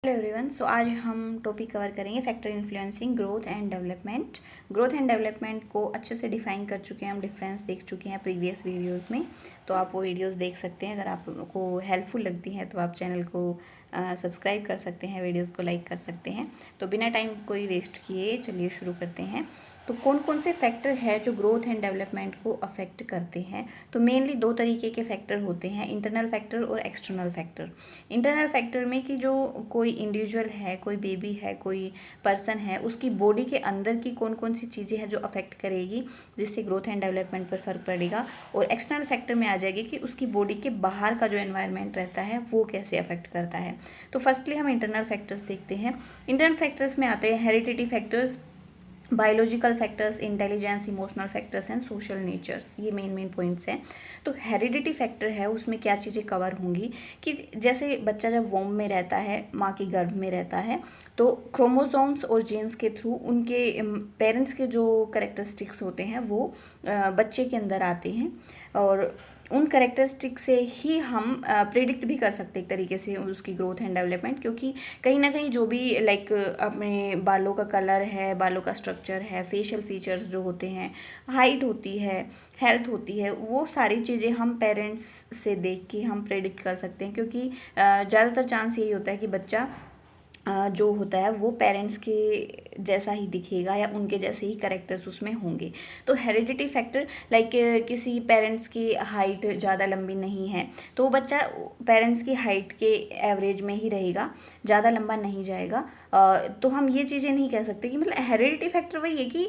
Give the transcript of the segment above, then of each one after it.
Hello everyone. सो आज हम topic cover करेंगे factor influencing growth and development. Growth and development को अच्छे से डिफाइन कर चुके हैं, हम डिफरेंस देख चुके हैं प्रीवियस वीडियोस में। तो आप वो वीडियोस देख सकते हैं। अगर आपको हेल्पफुल लगती है तो आप चैनल को सब्सक्राइब कर सकते हैं, वीडियोस को लाइक कर सकते हैं। तो बिना टाइम कोई वेस्ट किए चलिए शुरू करते हैं। तो कौन कौन से फैक्टर है जो ग्रोथ एंड डेवलपमेंट को अफेक्ट करते हैं? तो मेनली दो तरीके के फैक्टर होते हैं, इंटरनल फैक्टर और एक्सटर्नल फैक्टर। इंटरनल फैक्टर में कि जो कोई इंडिविजुअल है, कोई बेबी है, कोई पर्सन है, उसकी बॉडी के अंदर की कौन कौन सी चीज़ें हैं जो अफेक्ट करेगी, जिससे ग्रोथ एंड डेवलपमेंट पर फर्क पड़ेगा। और एक्सटर्नल फैक्टर में आ जाएगी कि उसकी बॉडी के बाहर का जो एनवायरनमेंट रहता है वो कैसे अफेक्ट करता है। तो फर्स्टली हम इंटरनल फैक्टर्स देखते हैं। इंटरनल फैक्टर्स में आते हैं heredity factors, biological factors, intelligence, emotional factors and social natures. ये मेन पॉइंट्स हैं। तो हेरिडिटी फैक्टर है, उसमें क्या चीज़ें कवर होंगी कि जैसे बच्चा जब वोम में रहता है, माँ के गर्भ में रहता है, तो क्रोमोसोम्स और जीन्स के थ्रू उनके पेरेंट्स के जो करेक्टरिस्टिक्स होते हैं वो बच्चे के अंदर आते हैं। और उन करेक्टरिस्टिक से ही हम प्रिडिक्ट भी कर सकते हैं एक तरीके से उसकी ग्रोथ एंड डेवलपमेंट, क्योंकि कहीं ना कहीं जो भी लाइक अपने बालों का कलर है, बालों का स्ट्रक्चर है, फेशियल फीचर्स जो होते हैं, हाइट होती है, हेल्थ होती है, वो सारी चीज़ें हम पेरेंट्स से देख के हम प्रेडिक्ट कर सकते हैं। क्योंकि ज़्यादातर चांस यही होता है कि बच्चा जो होता है वो पेरेंट्स के जैसा ही दिखेगा या उनके जैसे ही करेक्टर्स उसमें होंगे। तो हेरिडिटी फैक्टर लाइक किसी पेरेंट्स की हाइट ज़्यादा लंबी नहीं है तो वो बच्चा पेरेंट्स की हाइट के एवरेज में ही रहेगा, ज़्यादा लंबा नहीं जाएगा। तो हम ये चीज़ें नहीं कह सकते कि मतलब हेरिडिटी फैक्टर वही है कि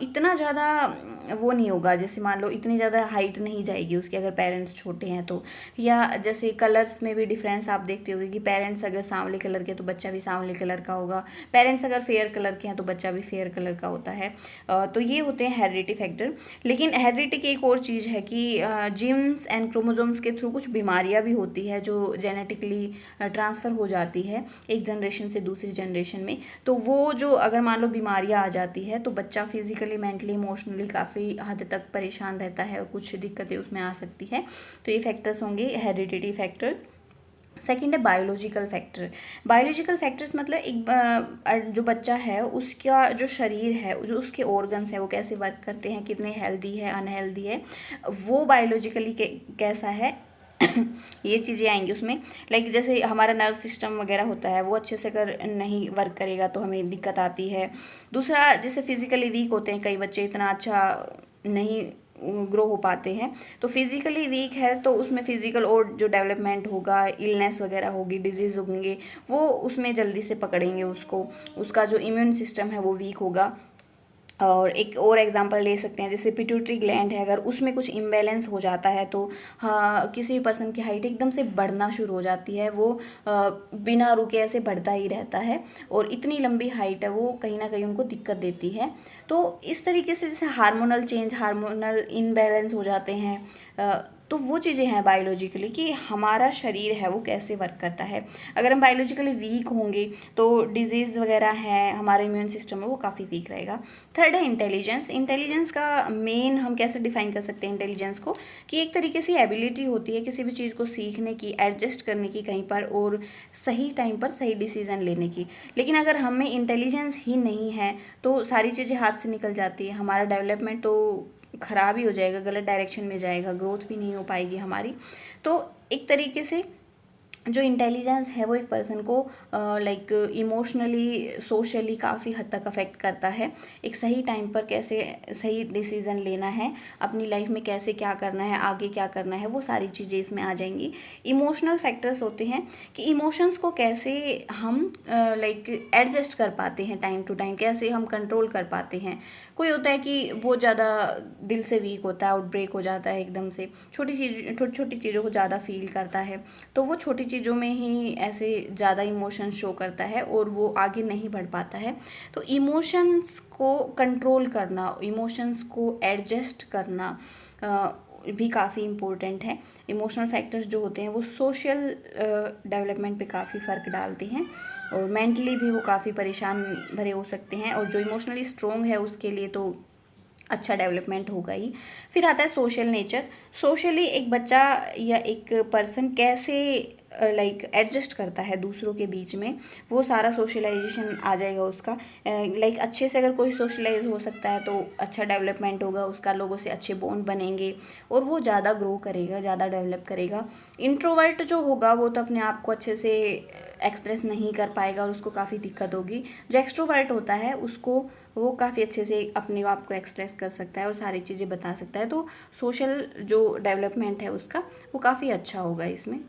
इतना ज़्यादा वो नहीं होगा। जैसे मान लो इतनी ज़्यादा हाइट नहीं जाएगी उसके अगर पेरेंट्स छोटे हैं तो। या जैसे कलर्स में भी डिफरेंस आप देखते होगे कि पेरेंट्स अगर सांवले कलर के तो बच्चा भी सांवले कलर का होगा, पेरेंट्स अगर फेयर कलर के हैं तो बच्चा भी फेयर कलर का होता है। तो ये होते हैं हेरिडिटी फैक्टर। लेकिन हेरिडिटी की एक और चीज़ है कि जीन्स एंड क्रोमोसोम्स के थ्रू कुछ बीमारियां भी होती है जो जेनेटिकली ट्रांसफ़र हो जाती है एक जनरेशन से दूसरी जनरेशन में। तो वो जो अगर मान लो बीमारियां आ जाती है तो बच्चा फिजिकली, मेंटली, इमोशनली काफ़ी हद तक परेशान रहता है और कुछ दिक्कतें उसमें आ सकती है। तो ये फैक्टर्स होंगे हेरिडिटी फैक्टर्स। सेकेंड है बायोलॉजिकल फैक्टर। बायोलॉजिकल फैक्टर्स मतलब एक जो बच्चा है उसका जो शरीर है, जो उसके ऑर्गन्स है वो कैसे वर्क करते हैं, कितने हेल्दी है, अनहेल्दी है, वो बायोलॉजिकली कैसा है ये चीज़ें आएंगी उसमें। लाइक जैसे हमारा नर्व सिस्टम वगैरह होता है वो अच्छे से अगर नहीं वर्क करेगा तो हमें दिक्कत आती है। दूसरा, जैसे फिजिकली वीक होते हैं कई बच्चे, इतना अच्छा नहीं ग्रो हो पाते हैं, तो फिजिकली वीक है तो उसमें फिजिकल और जो डेवलपमेंट होगा, इलनेस वगैरह होगी, डिजीज़ होंगे, वो उसमें जल्दी से पकड़ेंगे उसको। उसका जो इम्यून सिस्टम है वो वीक होगा। और एक और एग्जांपल ले सकते हैं, जैसे पिट्यूटरी ग्लैंड है, अगर उसमें कुछ इम्बैलेंस हो जाता है तो हाँ, किसी भी पर्सन की हाइट एकदम से बढ़ना शुरू हो जाती है, वो बिना रुके ऐसे बढ़ता ही रहता है और इतनी लंबी हाइट है वो कहीं ना कहीं उनको दिक्कत देती है। तो इस तरीके से जैसे हार्मोनल चेंज, हार्मोनल इनबैलेंस हो जाते हैं। तो वो चीज़ें हैं बायोलॉजिकली कि हमारा शरीर है वो कैसे वर्क करता है। अगर हम बायोलॉजिकली वीक होंगे तो डिजीज़ वगैरह है, हमारा इम्यून सिस्टम है वो काफ़ी वीक रहेगा। थर्ड है इंटेलिजेंस। इंटेलिजेंस का मेन हम कैसे डिफाइन कर सकते हैं इंटेलिजेंस को, कि एक तरीके से एबिलिटी होती है किसी भी चीज़ को सीखने की, एडजस्ट करने की कहीं पर, और सही टाइम पर सही डिसीज़न लेने की। लेकिन अगर हमें इंटेलिजेंस ही नहीं है तो सारी चीज़ें हाथ से निकल जाती है, हमारा डेवलपमेंट तो ख़राब ही हो जाएगा, गलत डायरेक्शन में जाएगा, ग्रोथ भी नहीं हो पाएगी हमारी। तो एक तरीके से जो इंटेलिजेंस है वो एक पर्सन को लाइक इमोशनली, सोशली काफ़ी हद तक अफेक्ट करता है। एक सही टाइम पर कैसे सही डिसीज़न लेना है, अपनी लाइफ में कैसे क्या करना है, आगे क्या करना है, वो सारी चीज़ें इसमें आ जाएंगी। इमोशनल फैक्टर्स होते हैं कि इमोशंस को कैसे हम लाइक एडजस्ट कर पाते हैं टाइम टू टाइम, कैसे हम कंट्रोल कर पाते हैं। कोई होता है कि बहुत ज़्यादा दिल से वीक होता है, आउटब्रेक हो जाता है एकदम से, छोटी छोटी चीज़ों को ज़्यादा फील करता है, तो वो छोटी चीज़ों में ही ऐसे ज़्यादा इमोशन शो करता है और वो आगे नहीं बढ़ पाता है। तो इमोशंस को कंट्रोल करना, इमोशंस को एडजस्ट करना भी काफ़ी इम्पोर्टेंट है। इमोशनल फैक्टर्स जो होते हैं वो सोशल डेवलपमेंट पे काफ़ी फ़र्क डालते हैं और मेंटली भी वो काफ़ी परेशान भरे हो सकते हैं, और जो इमोशनली स्ट्रोंग है उसके लिए तो अच्छा डेवलपमेंट होगा ही। फिर आता है सोशल नेचर। सोशली एक बच्चा या एक पर्सन कैसे लाइक एडजस्ट करता है दूसरों के बीच में, वो सारा सोशलाइजेशन आ जाएगा उसका। लाइक अच्छे से अगर कोई सोशलाइज हो सकता है तो अच्छा डेवलपमेंट होगा उसका, लोगों से अच्छे बॉन्ड बनेंगे और वो ज़्यादा ग्रो करेगा, ज़्यादा डेवलप करेगा। इंट्रोवर्ट जो होगा वो तो अपने आप को अच्छे से एक्सप्रेस नहीं कर पाएगा और उसको काफ़ी दिक्कत होगी। जो एक्सट्रोवर्ट होता है उसको वो काफ़ी अच्छे से अपने आप को एक्सप्रेस कर सकता है और सारी चीज़ें बता सकता है, तो सोशल जो डेवलपमेंट है उसका वो काफ़ी अच्छा होगा इसमें।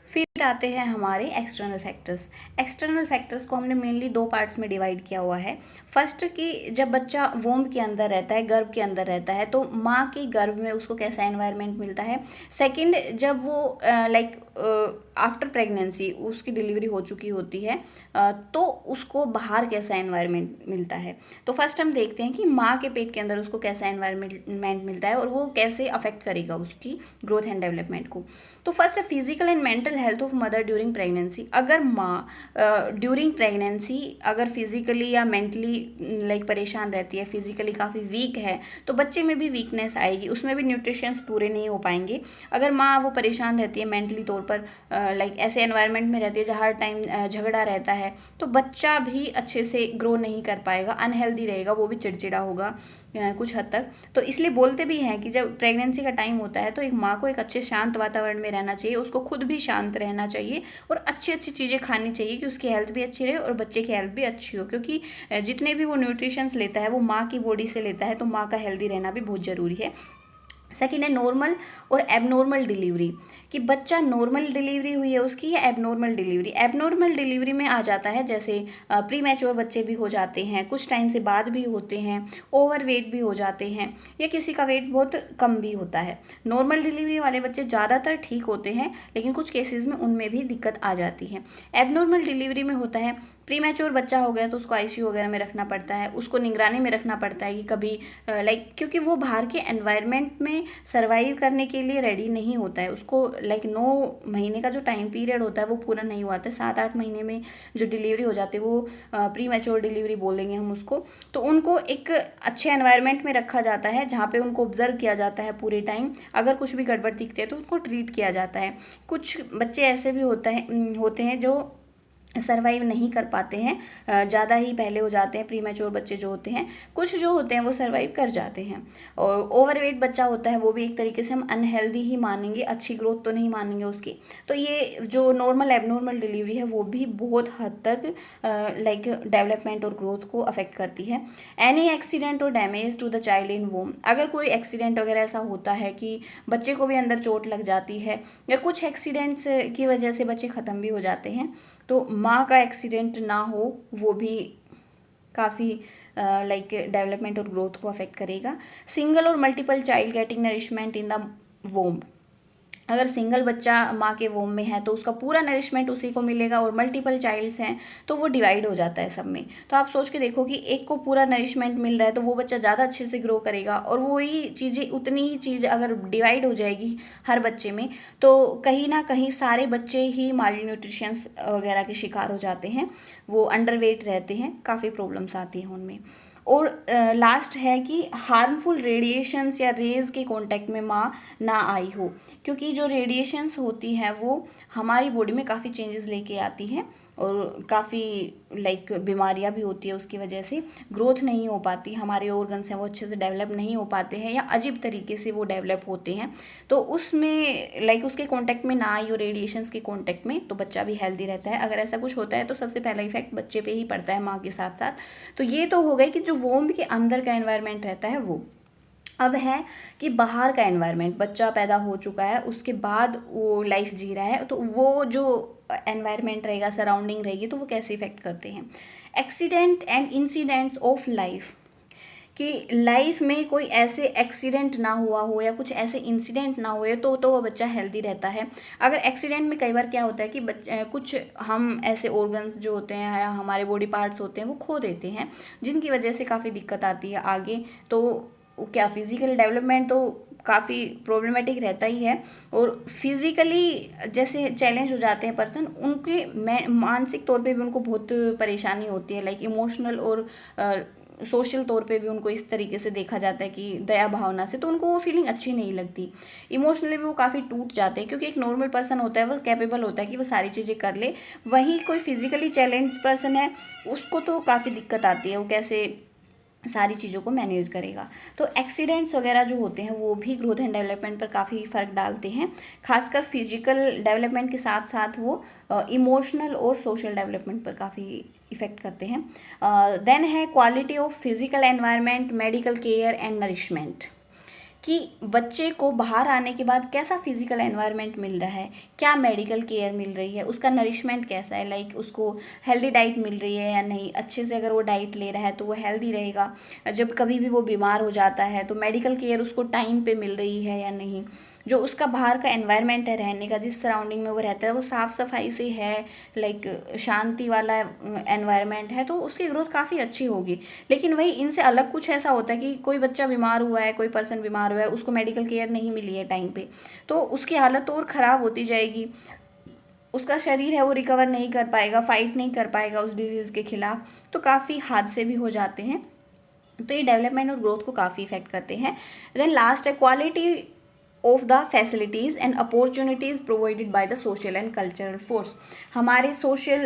फिर आते हैं हमारे एक्सटर्नल फैक्टर्स। एक्सटर्नल फैक्टर्स को हमने मेनली दो पार्ट्स में डिवाइड किया हुआ है। फर्स्ट कि जब बच्चा वोम के अंदर रहता है, गर्भ के अंदर रहता है, तो माँ के गर्भ में उसको कैसा एनवायरनमेंट मिलता है। सेकंड, जब वो लाइक आफ्टर प्रेगनेंसी उसकी डिलीवरी हो चुकी होती है तो उसको बाहर कैसा एनवायरनमेंट मिलता है। तो फर्स्ट हम देखते हैं कि माँ के पेट के अंदर उसको कैसा एनवायरनमेंट मिलता है और वो कैसे अफेक्ट करेगा उसकी ग्रोथ एंड डेवलपमेंट को। तो फर्स्ट है physical and mental health of mother during pregnancy. अगर माँ ड्यूरिंग प्रेगनेंसी अगर फिजिकली या मेंटली लाइक परेशान रहती है, फिजिकली काफ़ी वीक है, तो बच्चे में भी वीकनेस आएगी, उसमें भी न्यूट्रिशंस पूरे नहीं हो पाएंगे। अगर माँ वो परेशान रहती है मेंटली तौर पर, लाइक ऐसे एनवायरनमेंट में रहती है जहाँ हर टाइम झगड़ा रहता है, तो बच्चा भी अच्छे से ग्रो नहीं कर पाएगा, अनहेल्दी रहेगा, वो भी चिड़चिड़ा होगा कुछ हद तक। तो इसलिए बोलते भी हैं कि जब प्रेगनेंसी का टाइम होता है तो एक माँ को एक अच्छे शांत वातावरण में रहना चाहिए, उसको खुद भी शांत रहना चाहिए और अच्छी अच्छी चीज़ें खानी चाहिए कि उसकी हेल्थ भी अच्छी रहे और बच्चे की हेल्थ भी अच्छी हो, क्योंकि जितने भी वो न्यूट्रिशंस लेता है वो माँ की बॉडी से लेता है, तो माँ का हेल्दी रहना भी बहुत ज़रूरी है। सेकेंड है नॉर्मल और एबनॉर्मल डिलीवरी, कि बच्चा नॉर्मल डिलीवरी हुई है उसकी या एबनॉर्मल डिलीवरी। एबनॉर्मल डिलीवरी में आ जाता है जैसे प्री मैच्योर बच्चे भी हो जाते हैं, कुछ टाइम से बाद भी होते हैं, ओवर वेट भी हो जाते हैं, या किसी का वेट बहुत कम भी होता है। नॉर्मल डिलीवरी वाले बच्चे ज़्यादातर ठीक होते हैं, लेकिन कुछ केसेस में उनमें भी दिक्कत आ जाती है। एबनॉर्मल डिलीवरी में होता है प्री मैच्योर बच्चा हो गया तो उसको आईसीयू वगैरह में रखना पड़ता है, उसको निगरानी में रखना पड़ता है कि कभी लाइक क्योंकि वो बाहर के एनवायरनमेंट में सर्वाइव करने के लिए रेडी नहीं होता है, उसको लाइक 9 महीने का जो टाइम पीरियड होता है वो पूरा नहीं हुआ था, 7-8 महीने में जो डिलीवरी हो जाती है वो प्री मैच्योर डिलीवरी बोलेंगे हम उसको। तो उनको एक अच्छे एनवायरनमेंट में रखा जाता है जहाँ पे उनको ऑब्जर्व किया जाता है पूरे टाइम, अगर कुछ भी गड़बड़ दिखते हैं तो उसको ट्रीट किया जाता है। कुछ बच्चे ऐसे भी होते हैं जो सर्वाइव नहीं कर पाते हैं, ज़्यादा ही पहले हो जाते हैं, प्री मैच्योर बच्चे जो होते हैं, कुछ जो होते हैं वो सर्वाइव कर जाते हैं। और ओवरवेट बच्चा होता है वो भी एक तरीके से हम अनहेल्दी ही मानेंगे, अच्छी ग्रोथ तो नहीं मानेंगे उसकी। तो ये जो नॉर्मल एबनॉर्मल डिलीवरी है वो भी बहुत हद तक लाइक डेवलपमेंट और ग्रोथ को अफेक्ट करती है। एनी एक्सीडेंट और damage to the child in womb, अगर कोई एक्सीडेंट वगैरह ऐसा होता है कि बच्चे को भी अंदर चोट लग जाती है या कुछ एक्सीडेंट्स की वजह से बच्चे ख़त्म भी हो जाते हैं, तो माँ का एक्सीडेंट ना हो वो भी काफ़ी लाइक डेवलपमेंट और ग्रोथ को अफेक्ट करेगा। सिंगल और multiple child getting nourishment in the वोम, अगर सिंगल बच्चा माँ के वोम में है तो उसका पूरा नरिशमेंट उसी को मिलेगा, और मल्टीपल चाइल्ड्स हैं तो वो डिवाइड हो जाता है सब में। तो आप सोच के देखो कि एक को पूरा नरिशमेंट मिल रहा है तो वो बच्चा ज़्यादा अच्छे से ग्रो करेगा, और वही चीज़ें उतनी ही चीज़ अगर डिवाइड हो जाएगी हर बच्चे में तो कहीं ना कहीं सारे बच्चे ही मालन्यूट्रिशंस वगैरह के शिकार हो जाते हैं, वो अंडरवेट रहते हैं, काफ़ी प्रॉब्लम्स आती हैं उनमें। और लास्ट है कि हार्मफुल रेडिएशंस या रेज के कांटेक्ट में माँ ना आई हो, क्योंकि जो रेडिएशंस होती हैं वो हमारी बॉडी में काफ़ी चेंजेस लेके आती हैं और काफ़ी लाइक बीमारियां भी होती है, उसकी वजह से ग्रोथ नहीं हो पाती, हमारे ऑर्गन्स हैं वो अच्छे से डेवलप नहीं हो पाते हैं या अजीब तरीके से वो डेवलप होते हैं। तो उसमें लाइक उसके कांटेक्ट में ना आई हो, रेडिएशंस के कांटेक्ट में, तो बच्चा भी हेल्दी रहता है। अगर ऐसा कुछ होता है तो सबसे पहला इफेक्ट बच्चे पे ही पड़ता है माँ के साथ साथ। तो ये तो हो गई कि जो वोम के अंदर का एनवायरनमेंट रहता है वो। अब है कि बाहर का एनवायरनमेंट, बच्चा पैदा हो चुका है उसके बाद वो लाइफ जी रहा है, तो वो जो एनवायरनमेंट रहेगा, सराउंडिंग रहेगी, तो वो कैसे इफेक्ट करते हैं। Accident and incidents of life, कि लाइफ में कोई ऐसे एक्सीडेंट ना हुआ हो या कुछ ऐसे इंसिडेंट ना हुए तो वो बच्चा हेल्दी रहता है। अगर एक्सीडेंट में कई बार क्या होता है कि कुछ हम ऐसे ऑर्गन्स जो होते हैं या हमारे बॉडी पार्ट्स होते हैं वो खो देते हैं, जिनकी वजह से काफ़ी दिक्कत आती है आगे। तो क्या फिजिकल डेवलपमेंट तो काफ़ी प्रॉब्लमेटिक रहता ही है, और फिज़िकली जैसे चैलेंज हो जाते हैं पर्सन, उनके मानसिक तौर पे भी उनको बहुत परेशानी होती है, लाइक इमोशनल और सोशल तौर पे भी उनको इस तरीके से देखा जाता है कि दया भावना से, तो उनको वो फीलिंग अच्छी नहीं लगती। इमोशनली भी वो काफ़ी टूट जाते हैं, क्योंकि एक नॉर्मल पर्सन होता है वो कैपेबल होता है कि वो सारी चीज़ें कर ले, वहीं कोई फिजिकली चैलेंज पर्सन है उसको तो काफ़ी दिक्कत आती है, वो कैसे सारी चीज़ों को मैनेज करेगा। तो एक्सीडेंट्स वगैरह जो होते हैं वो भी ग्रोथ एंड डेवलपमेंट पर काफ़ी फ़र्क डालते हैं, खासकर फिजिकल डेवलपमेंट के साथ साथ वो इमोशनल और सोशल डेवलपमेंट पर काफ़ी इफ़ेक्ट करते हैं। देन है quality of physical environment, medical care and nourishment, कि बच्चे को बाहर आने के बाद कैसा फिजिकल एनवायरनमेंट मिल रहा है, क्या मेडिकल केयर मिल रही है, उसका नरिशमेंट कैसा है, लाइक उसको हेल्दी डाइट मिल रही है या नहीं, अच्छे से अगर वो डाइट ले रहा है तो वो हेल्दी रहेगा। जब कभी भी वो बीमार हो जाता है तो मेडिकल केयर उसको टाइम पे मिल रही है या नहीं, जो उसका बाहर का एनवायरनमेंट है रहने का, जिस सराउंडिंग में वो रहता है वो साफ़ सफाई से है, लाइक शांति वाला एनवायरनमेंट है, तो उसकी ग्रोथ काफ़ी अच्छी होगी। लेकिन वही इनसे अलग कुछ ऐसा होता है कि कोई बच्चा बीमार हुआ है, कोई पर्सन बीमार हुआ है, उसको मेडिकल केयर नहीं मिली है टाइम पे, तो उसकी हालत और ख़राब होती जाएगी, उसका शरीर है वो रिकवर नहीं कर पाएगा, फाइट नहीं कर पाएगा उस डिजीज़ के खिलाफ, तो काफ़ी हादसे भी हो जाते हैं। तो ये डेवलपमेंट और ग्रोथ को काफ़ी इफेक्ट करते हैं। देन लास्ट है quality of the facilities and opportunities provided by the social and cultural force. हमारे सोशल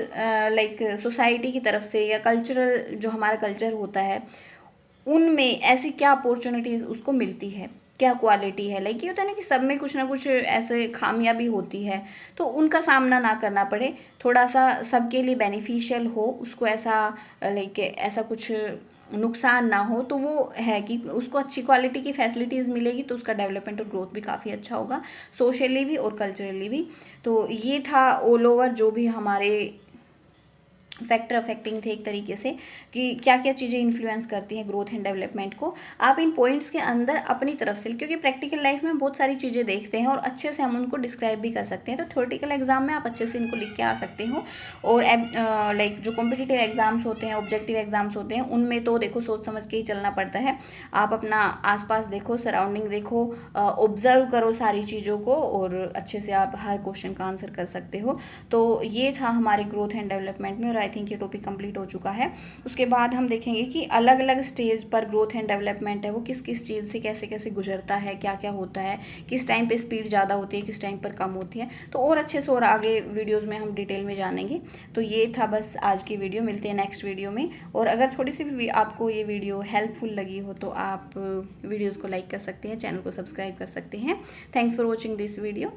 लाइक सोसाइटी की तरफ से या कल्चरल जो हमारा कल्चर होता है उनमें ऐसी क्या अपॉर्चुनिटीज़ उसको मिलती है, क्या क्वालिटी है, लाइक ये होता है ना कि सब में कुछ ना कुछ ऐसे खामियां भी होती है, तो उनका सामना ना करना पड़े, थोड़ा सा सबके लिए बेनिफिशियल हो, उसको ऐसा लाइक ऐसा कुछ नुकसान ना हो, तो वो है कि उसको अच्छी क्वालिटी की फैसिलिटीज़ मिलेगी तो उसका डेवलपमेंट और ग्रोथ भी काफ़ी अच्छा होगा, सोशली भी और कल्चरली भी। तो ये था ऑल ओवर जो भी हमारे फैक्टर अफेक्टिंग थे एक तरीके से, कि क्या क्या चीज़ें इन्फ्लुएंस करती हैं ग्रोथ एंड डेवलपमेंट को। आप इन पॉइंट्स के अंदर अपनी तरफ से, क्योंकि प्रैक्टिकल लाइफ में बहुत सारी चीज़ें देखते हैं और अच्छे से हम उनको डिस्क्राइब भी कर सकते हैं, तो थ्योरेटिकल एग्जाम में आप अच्छे से इनको लिख के आ सकते हो। और लाइक जो कॉम्पिटिटिव एग्जाम्स होते हैं, ऑब्जेक्टिव एग्जाम्स होते हैं, उनमें तो देखो सोच समझ के ही चलना पड़ता है। आप अपना आसपास देखो, सराउंडिंग देखो, ऑब्जर्व करो सारी चीज़ों को, और अच्छे से आप हर क्वेश्चन का आंसर कर सकते हो। तो ये था हमारे ग्रोथ एंड डेवलपमेंट में, और आई थिंक ये टॉपिक कंप्लीट हो चुका है। उसके बाद हम देखेंगे कि अलग अलग स्टेज पर ग्रोथ एंड डेवलपमेंट है वो किस किस चीज़ से कैसे कैसे गुजरता है, क्या क्या होता है, किस टाइम पे स्पीड ज़्यादा होती है, किस टाइम पर कम होती है, तो और अच्छे से और आगे वीडियोज़ में हम डिटेल में जानेंगे। तो ये था बस आज की वीडियो, मिलते हैं नेक्स्ट वीडियो में। और अगर थोड़ी सी भी आपको ये वीडियो हेल्पफुल लगी हो तो आप वीडियोज़ को लाइक कर सकते हैं, चैनल को सब्सक्राइब कर सकते हैं। Thanks for watching this video.